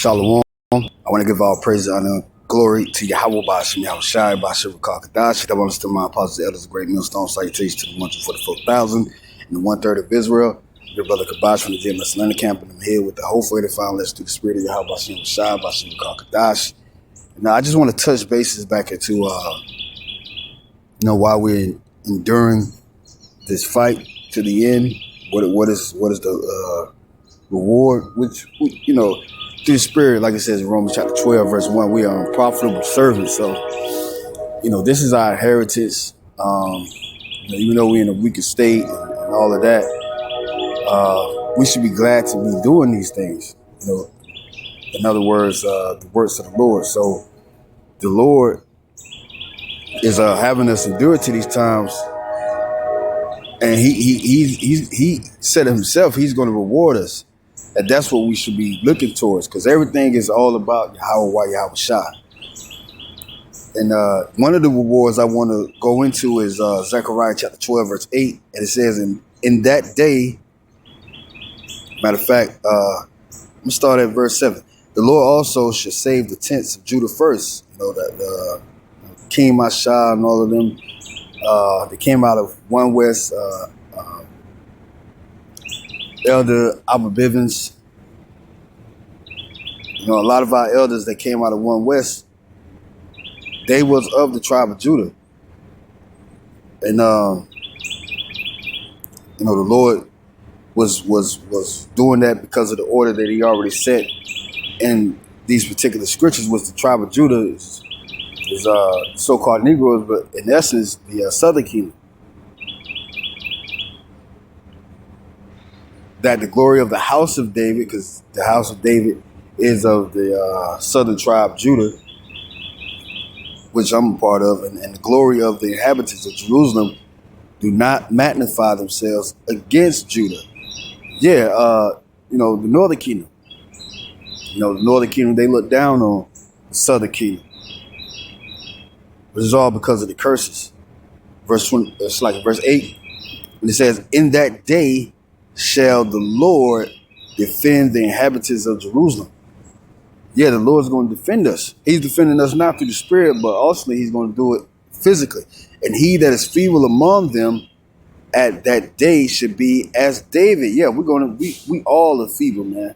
Shalom. I want to give all praise, honor, and glory to Yahweh Bashim, Yahweh Shai, Bashim Kakadash. I want to my apostles, the elders, of great millstone, salutations to the 144,000 and the 1/3 of Israel. Your brother Kabash from the Jim Selena camp, and I'm here with the whole for the final. Let's do the spirit of Yahweh Bashim Shai, Bashim Kakadash. Now, I just want to touch bases back into, while we're enduring this fight to the end, what is the reward, which, through the spirit, like it says in Romans chapter 12, verse 1, we are unprofitable servants. So, this is our inheritance. Even though we're in a weaker state and all of that, we should be glad to be doing these things. In other words, the works of the Lord. So the Lord is having us endure to these times, and he said himself he's going to reward us. And that's what we should be looking towards, because everything is all about Yahweh Shai. And one of the rewards I want to go into is Zechariah chapter 12, verse 8. And it says, in that day, matter of fact, I'm going to start at verse 7. The Lord also shall save the tents of Judah first. That King Mashah and all of them, they came out of One West, Elder Abba Bivens. A lot of our elders that came out of One West, they was of the tribe of Judah. And the Lord was doing that because of the order that he already set in these particular scriptures. Was the tribe of Judah is so-called Negroes, but in essence the southern kingdom. That the glory of the house of David, because the house of David is of the southern tribe Judah, which I'm a part of, and the glory of the inhabitants of Jerusalem do not magnify themselves against Judah. Yeah, the northern kingdom. The northern kingdom, they look down on the southern kingdom. Which is all because of the curses. Verse 20, it's like verse 8, and it says, in that day shall the Lord defend the inhabitants of Jerusalem. Yeah, the Lord's going to defend us. He's defending us not through the spirit, but ultimately he's going to do it physically. And he that is feeble among them at that day should be as David. Yeah, we all are feeble, man.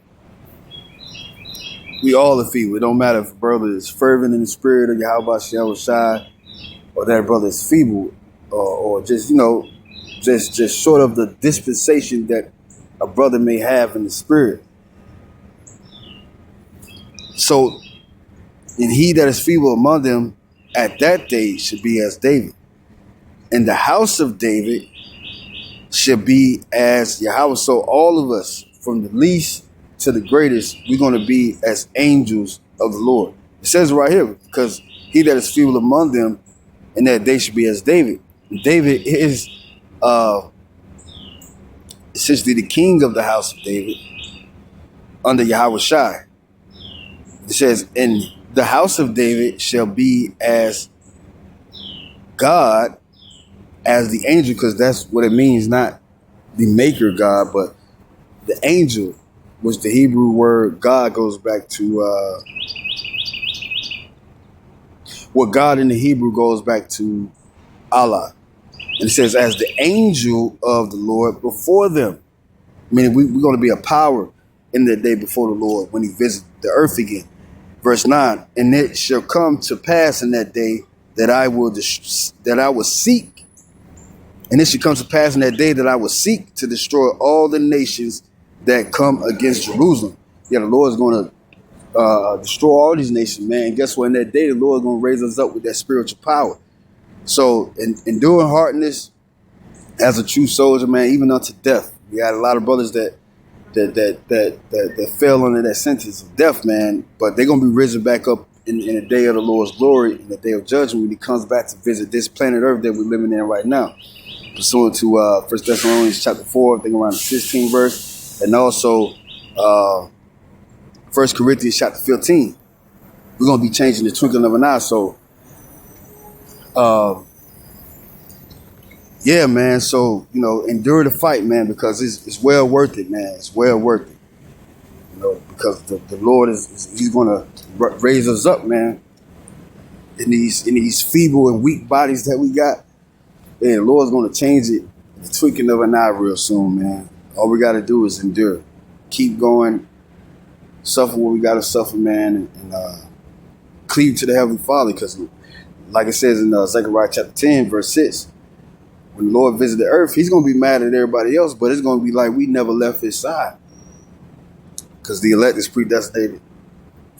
We all are feeble. It don't matter if a brother is fervent in the spirit of Yahweh Shai, or that brother is feeble, or just, just short of the dispensation that a brother may have in the spirit. So, and he that is feeble among them at that day should be as David. And the house of David should be as Yahweh. So all of us, from the least to the greatest, we're going to be as angels of the Lord. It says right here, because he that is feeble among them in that day should be as David. And David is essentially the king of the house of David under Yahweh Shai. It says, and the house of David shall be as God, as the angel, because that's what it means, not the maker God, but the angel, which the Hebrew word God goes back to, what God in the Hebrew goes back to Allah. And it says, as the angel of the Lord before them. Meaning we're going to be a power in the day before the Lord when he visits the earth again. Verse 9, and it shall come to pass in that day that I will seek. And it shall come to pass in that day that I will seek to destroy all the nations that come against Jerusalem. Yeah, the Lord is going to destroy all these nations, man. And guess what? In that day, the Lord is going to raise us up with that spiritual power. So, in doing hardness as a true soldier, man, even unto death. We had a lot of brothers that fell under that sentence of death, man. But they're gonna be risen back up in the day of the Lord's glory, in the day of judgment, when he comes back to visit this planet Earth that we're living in right now. Pursuant to 1 Thessalonians chapter 4, I think around the 16th verse, and also 1 Corinthians chapter 15. We're gonna be changing the twinkling of an eye. So yeah, man. So, endure the fight, man, because it's well worth it, man. It's well worth it. You know, because the Lord is He's gonna raise us up, man. In these feeble and weak bodies that we got, man, the Lord's gonna change it the twinkling of an eye real soon, man. All we gotta do is endure, keep going, suffer what we gotta suffer, man, and cleave to the Heavenly Father. Because, like it says in Zechariah chapter 10, verse 6, when the Lord visits the earth, He's gonna be mad at everybody else, but it's gonna be like we never left His side, because the elect is predestinated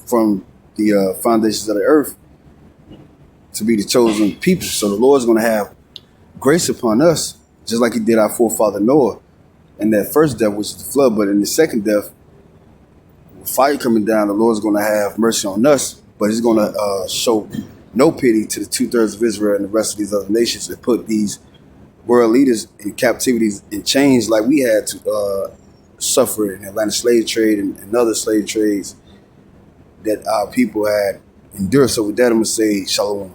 from the foundations of the earth to be the chosen people. So the Lord's going to have grace upon us, just like He did our forefather Noah in that first death, which is the flood. But in the second death, with fire coming down, the Lord's going to have mercy on us, but He's going to show no pity to the 2/3 of Israel and the rest of these other nations, and put these world leaders in captivities and chains like we had to suffer in the Atlantic slave trade and other slave trades that our people had endured. So with that, I'm going to say shalom.